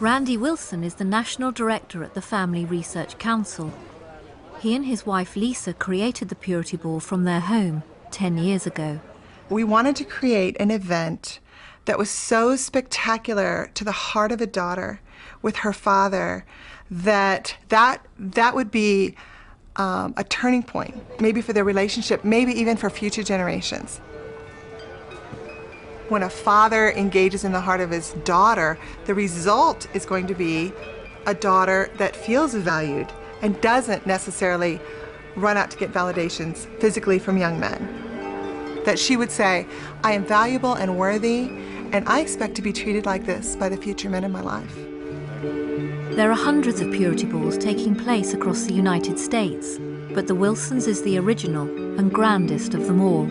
Randy Wilson is the National Director at the Family Research Council. He and his wife Lisa created the Purity Ball from their home 10 years ago. We wanted to create an event that was so spectacular to the heart of a daughter with her father that would be a turning point, maybe for their relationship, maybe even for future generations. When a father engages in the heart of his daughter, the result is going to be a daughter that feels valued and doesn't necessarily run out to get validations physically from young men. That she would say, I am valuable and worthy, and I expect to be treated like this by the future men in my life. There are hundreds of Purity Balls taking place across the United States, but the Wilsons is the original and grandest of them all.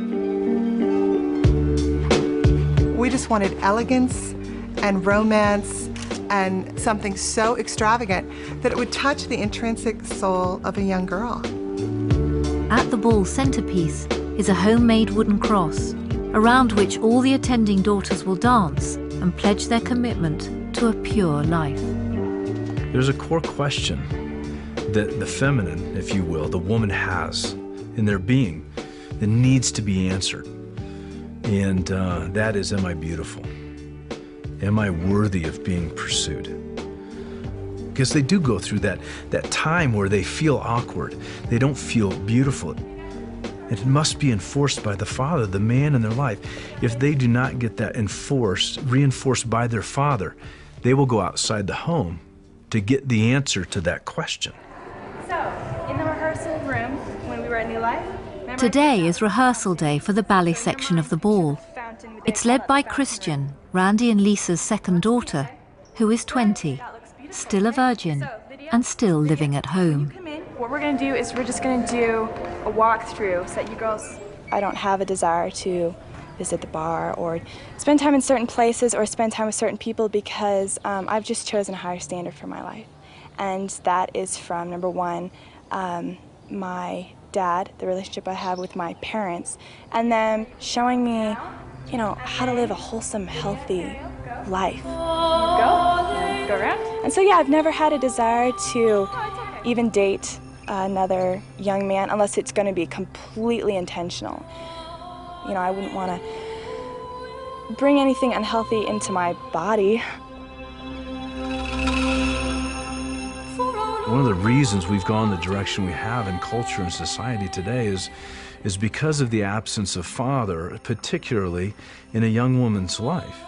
We just wanted elegance and romance and something so extravagant that it would touch the intrinsic soul of a young girl. At the ball centerpiece is a homemade wooden cross, around which all the attending daughters will dance and pledge their commitment to a pure life. There's a core question that the feminine, if you will, the woman has in their being that needs to be answered. And that is, am I beautiful? Am I worthy of being pursued? Because they do go through that time where they feel awkward. They don't feel beautiful. It must be enforced by the father, the man in their life. If they do not get that reinforced by their father, they will go outside the home to get the answer to that question. So, in the rehearsal room, when we were at New Life, today is rehearsal day for the ballet section of the ball. It's led by Christian, Randy and Lisa's second daughter, who is 20, still a virgin, and still living at home. What we're going to do is we're just going to do a walkthrough so that you girls... I don't have a desire to visit the bar or spend time in certain places or spend time with certain people because I've just chosen a higher standard for my life. And that is from, number one, my dad, the relationship I have with my parents, and them showing me, you know, how to live a wholesome, healthy life. Go around. And so, yeah, I've never had a desire to even date another young man unless it's going to be completely intentional. You know, I wouldn't want to bring anything unhealthy into my body. One of the reasons we've gone the direction we have in culture and society today is because of the absence of father, particularly in a young woman's life.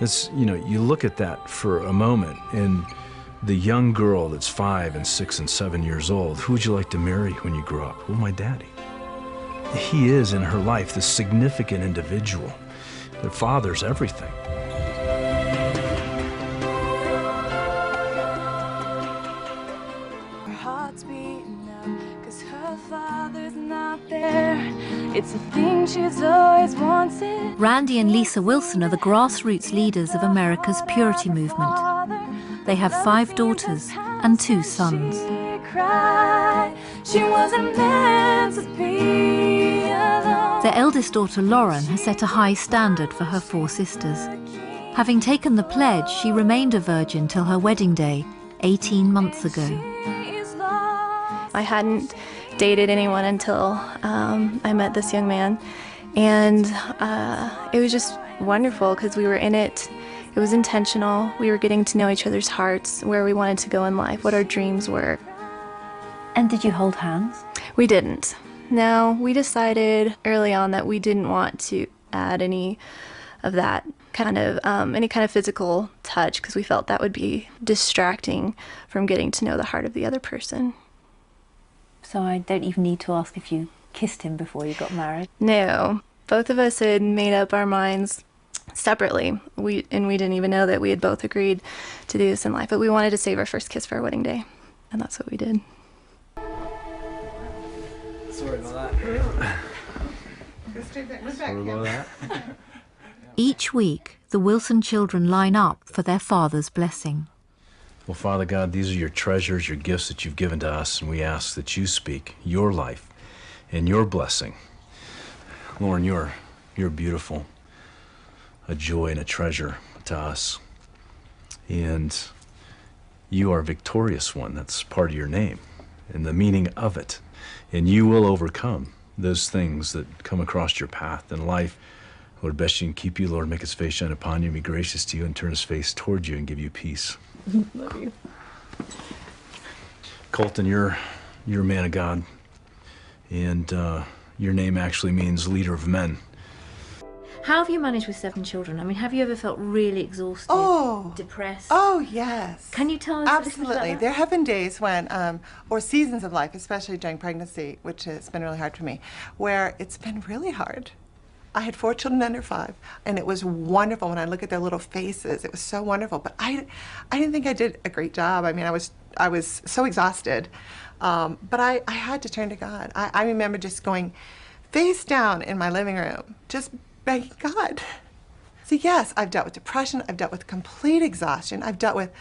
It's, you know, you look at that for a moment, and the young girl that's 5 and 6 and 7 years old, who would you like to marry when you grow up? Well, my daddy. He is, in her life, the significant individual. The father's everything. It's a thing she's always wanted. Randy and Lisa Wilson are the grassroots leaders of America's purity movement. They have 5 daughters and 2 sons. She wasn't meant to be alone. Their eldest daughter Lauren has set a high standard for her 4 sisters. Having taken the pledge, she remained a virgin till her wedding day 18 months ago. I hadn't dated anyone until I met this young man, and it was just wonderful because we were in it. It was intentional. We were getting to know each other's hearts, where we wanted to go in life, what our dreams were. And did you hold hands? We didn't. No, we decided early on that we didn't want to add any of that kind of any kind of physical touch because we felt that would be distracting from getting to know the heart of the other person. So I don't even need to ask if you kissed him before you got married? No. Both of us had made up our minds separately. We didn't even know that we had both agreed to do this in life, but we wanted to save our first kiss for our wedding day, and that's what we did. Sorry about that. Each week, the Wilson children line up for their father's blessing. Well, Father God, these are your treasures, your gifts that you've given to us, and we ask that you speak your life and your blessing. Lauren, you're beautiful, a joy and a treasure to us. And you are a victorious one. That's part of your name and the meaning of it. And you will overcome those things that come across your path in life. Lord, best you can keep you. Lord, make his face shine upon you and be gracious to you and turn his face toward you and give you peace. Love you. Colton, you're a man of God. And your name actually means leader of men. How have you managed with 7 children? I mean, have you ever felt really exhausted, depressed? Oh, yes. Can you tell us a little bit Absolutely. about that? There have been days when, or seasons of life, especially during pregnancy, which has been really hard for me, where it's been really hard. I had 4 children under 5, and it was wonderful when I look at their little faces. It was so wonderful, but I didn't think I did a great job. I mean, I was so exhausted, but I had to turn to God. I remember just going face down in my living room, just begging God. So yes, I've dealt with depression. I've dealt with complete exhaustion. I've dealt with,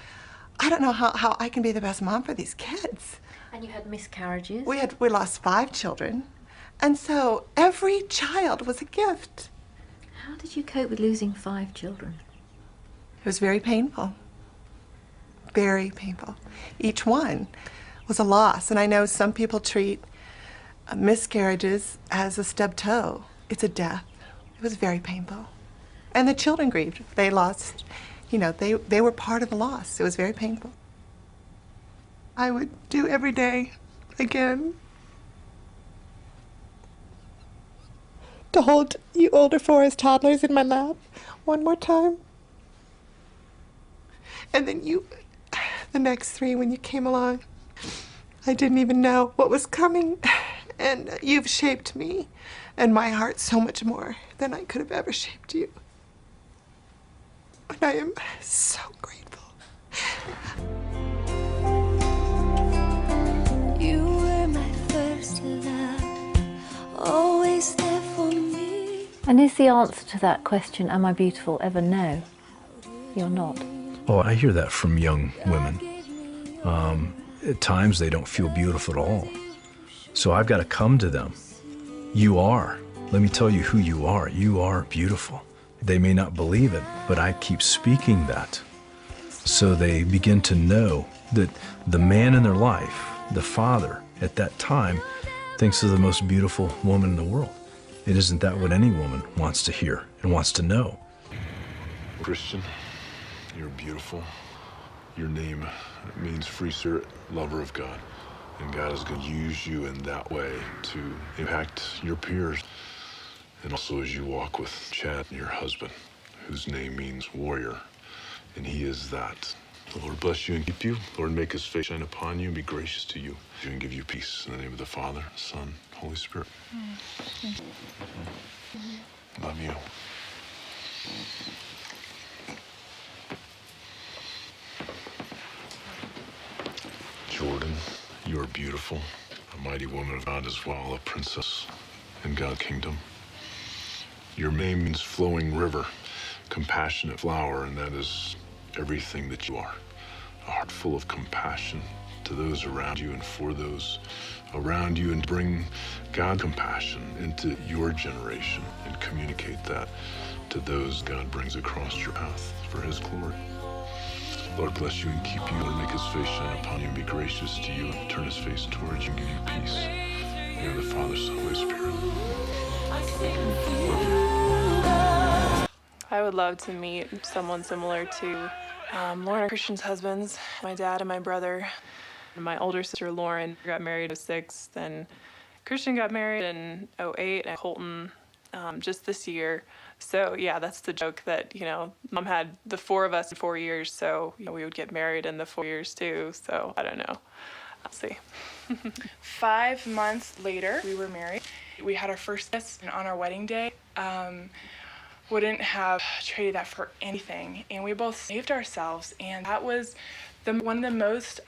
I don't know how I can be the best mom for these kids. And you had miscarriages? We lost 5 children. And so every child was a gift. How did you cope with losing 5 children? It was very painful. Very painful. Each one was a loss. And I know some people treat miscarriages as a stubbed toe. It's a death. It was very painful. And the children grieved. They lost, they were part of the loss. It was very painful. I would do every day again to hold you older 4 as toddlers in my lap one more time. And then the next 3 when you came along, I didn't even know what was coming. And you've shaped me and my heart so much more than I could have ever shaped you. And I am so grateful. You were my first love, always there for me. And is the answer to that question, am I beautiful, ever no? You're not. Oh, I hear that from young women. At times they don't feel beautiful at all. So I've got to come to them. You are. Let me tell you who you are. You are beautiful. They may not believe it, but I keep speaking that. So they begin to know that the man in their life, the father at that time, thinks of the most beautiful woman in the world. And isn't that what any woman wants to hear and wants to know? Christian, you're beautiful. Your name means free spirit, lover of God. And God is going to use you in that way to impact your peers. And also as you walk with Chad, your husband, whose name means warrior. And he is that. The Lord bless you and keep you. Lord, make his face shine upon you and be gracious to you. And give you peace in the name of the Father, Son, Holy Spirit. Love you. Jordan, you are beautiful, a mighty woman of God as well, a princess in God's kingdom. Your name means flowing river, compassionate flower, and that is everything that you are. A heart full of compassion to those around you and for those around you, and bring God compassion into your generation and communicate that to those God brings across your path for his glory. Lord bless you and keep you. Lord make his face shine upon you and be gracious to you and turn his face towards you and give you peace. In the name of the Father, Son, Holy Spirit. I would love to meet someone similar to Lauren and Christian's husbands, my dad and my brother. My older sister Lauren got married in 2006, then Christian got married in 2008, and Colton just this year. So yeah, that's the joke that, Mom had the 4 of us in 4 years, so we would get married in the 4 years too. So I don't know. I'll see. 5 months later, we were married. We had our first kiss on our wedding day. Wouldn't have traded that for anything. And we both saved ourselves, and that was one of the most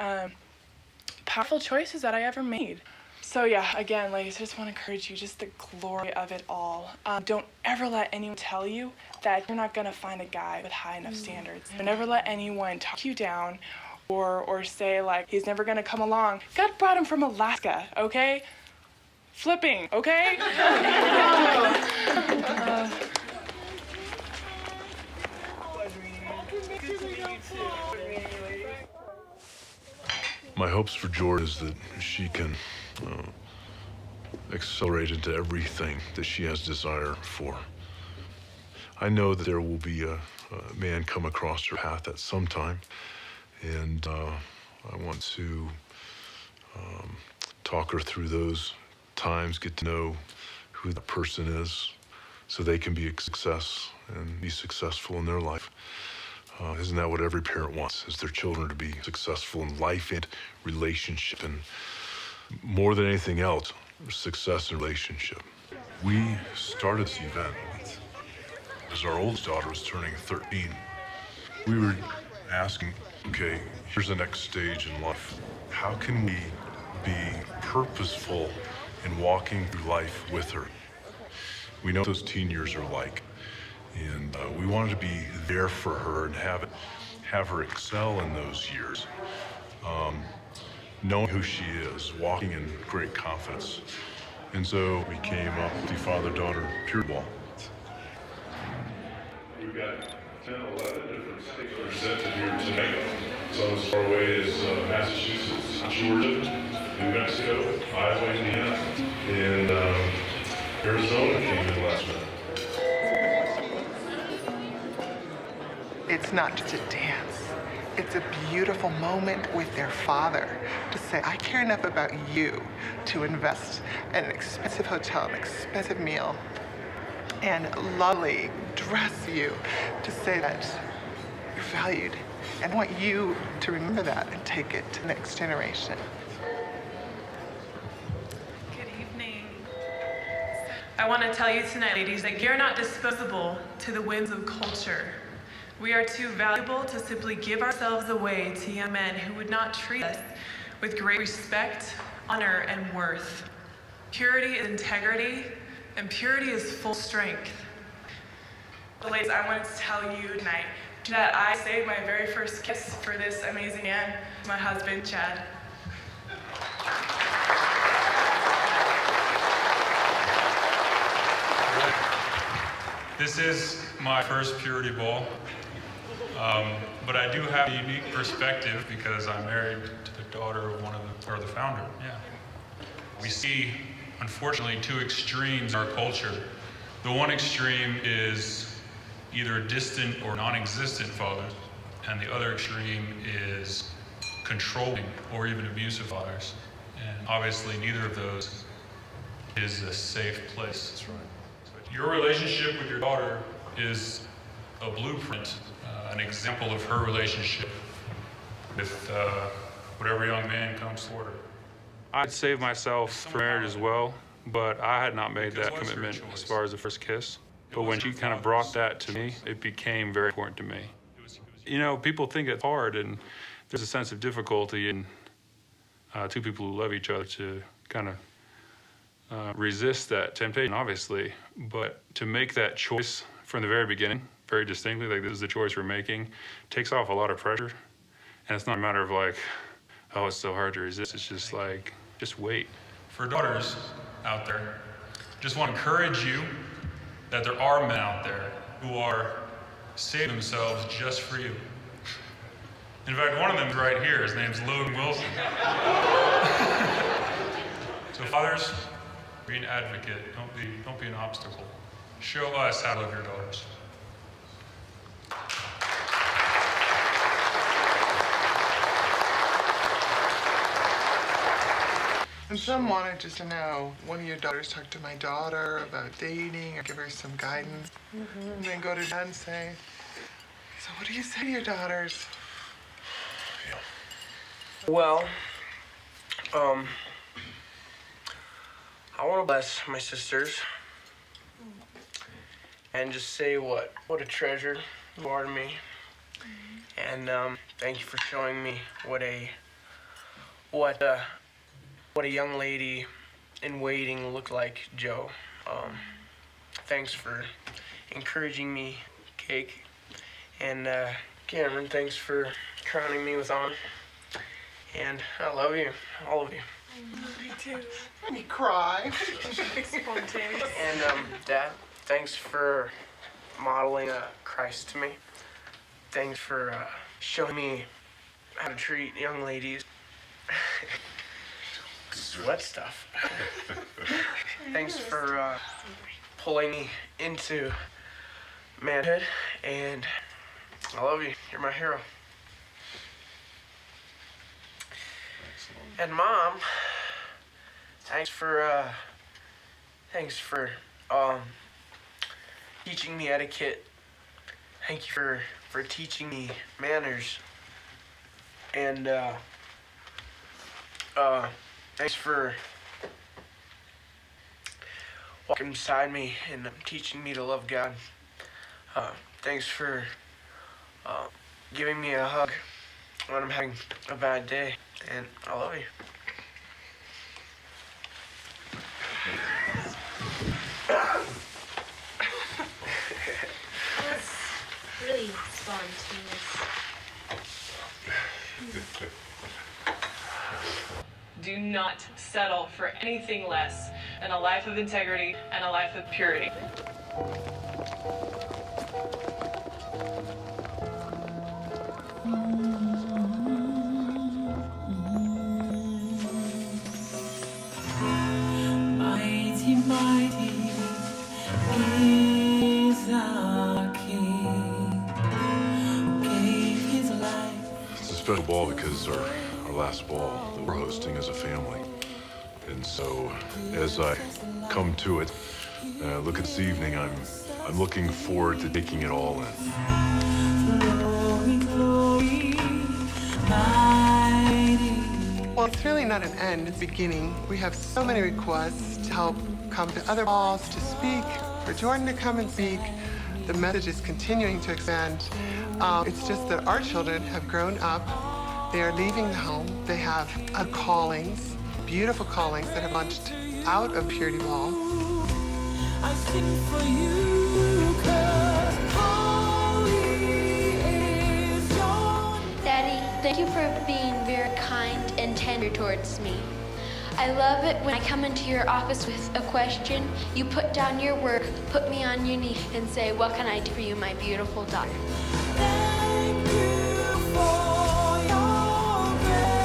powerful choices that I ever made. So yeah, again, ladies, I just want to encourage you, just the glory of it all. Don't ever let anyone tell you that you're not going to find a guy with high enough standards. Don't ever let anyone talk you down or say, like, he's never going to come along. God brought him from Alaska, okay? Flipping, okay? Good to meet you too. My hopes for Jordan is that she can accelerate into everything that she has desire for. I know that there will be a man come across her path at some time, and I want to talk her through those times, get to know who the person is, so they can be a success and be successful in their life. Isn't that what every parent wants, is their children to be successful in life and relationship, and more than anything else, success in relationship. We started this event as our oldest daughter was turning 13. We were asking, okay, here's the next stage in life. How can we be purposeful in walking through life with her? We know what those teen years are like. And we wanted to be there for her and have her excel in those years. Knowing who she is, walking in great confidence. And so we came up with the father-daughter purity ball. We've got 10, 11 different states represented here tonight. Some as far away as Massachusetts, Georgia, New Mexico, Iowa, Indiana, and Arizona came in last minute. It's not just a dance. It's a beautiful moment with their father to say, I care enough about you to invest in an expensive hotel, an expensive meal, and lovely dress you to say that you're valued. And I want you to remember that and take it to the next generation. Good evening. I want to tell you tonight, ladies, that you're not disposable to the winds of culture. We are too valuable to simply give ourselves away to young men who would not treat us with great respect, honor, and worth. Purity is integrity, and purity is full strength. Ladies, I wanted to tell you tonight that I saved my very first kiss for this amazing man, my husband, Chad. This is my first purity ball. But I do have a unique perspective because I'm married to the daughter of the founder. Yeah. We see, unfortunately, two extremes in our culture. The one extreme is either distant or non-existent fathers, and the other extreme is controlling or even abusive fathers. And obviously, neither of those is a safe place. That's right. Your relationship with your daughter is a blueprint, an example of her relationship with whatever young man comes toward her. I'd save myself for marriage as well, but I had not made that commitment as far as the first kiss. But when she kind of brought that to me, it became very important to me. You know, people think it's hard, and there's a sense of difficulty in two people who love each other to kind of resist that temptation, obviously. But to make that choice from the very beginning, very distinctly, like this is the choice we're making, takes off a lot of pressure. And it's not a matter of like, oh, it's so hard to resist. It's just like, just wait. For daughters out there, just want to encourage you that there are men out there who are saving themselves just for you. In fact, one of them is right here. His name's Logan Wilson. So fathers, be an advocate. Don't be an obstacle. Show us how to love your daughters. And some wanted just to know, one of your daughters talked to my daughter about dating or give her some guidance. And then go to dad and say, so what do you say to your daughters? Well, I want to bless my sisters and just say what a treasure you are to me. And thank you for showing me what a young lady in waiting looked like, Joe. Thanks for encouraging me, Cake. And Cameron, thanks for crowning me with honor. And I love you, all of you. Me too. Let me cry. And Dad, thanks for modeling Christ to me. Thanks for showing me how to treat young ladies Sweat stuff. Thanks for pulling me into manhood, and I love you. You're my hero. And Mom, thanks for teaching me etiquette. Thank you for teaching me manners. And thanks for walking beside me and teaching me to love God. Thanks for giving me a hug when I'm having a bad day. And I love you. That's really spontaneous. Do not settle for anything less than a life of integrity and a life of purity. Mighty, mighty is our King, who gave his life. It's a special ball because our last ball that we're hosting as a family. And so as I come to it, look at this evening, I'm looking forward to taking it all in. Glory, glory, mighty. Well, it's really not an end, it's a beginning. We have so many requests to help come to other balls to speak, for Jordan to come and speak. The message is continuing to expand. It's just that our children have grown up. They are leaving the home. They have callings, beautiful callings that have launched out of Purity Ball. I sing for you, 'cause holy is your name. Daddy, thank you for being very kind and tender towards me. I love it when I come into your office with a question, you put down your work, put me on your knee, and say, what can I do for you, my beautiful daughter? Thank you for your grace.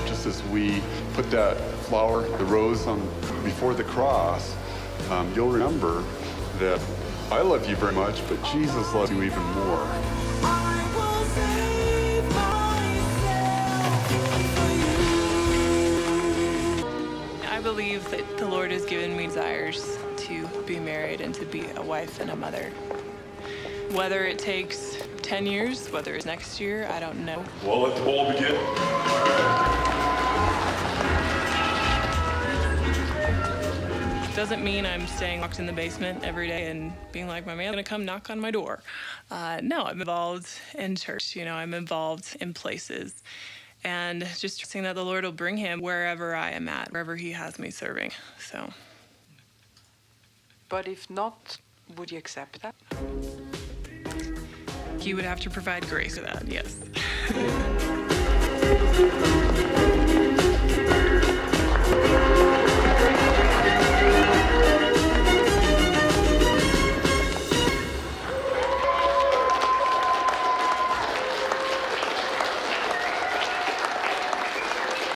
Just as we put that flower, the rose, on before the cross, you'll remember that I love you very much, but Jesus loves you even more. I will save myself for you. I believe that the Lord has given me desires to be married and to be a wife and a mother. Whether it takes 10 years, whether it's next year, I don't know. Well, let the ball begin. Doesn't mean I'm staying locked in the basement every day and being like, my man's gonna come knock on my door. No, I'm involved in church, I'm involved in places. And just trusting that the Lord will bring him wherever I am at, wherever he has me serving, so. But if not, would you accept that? He would have to provide grace for that, yes.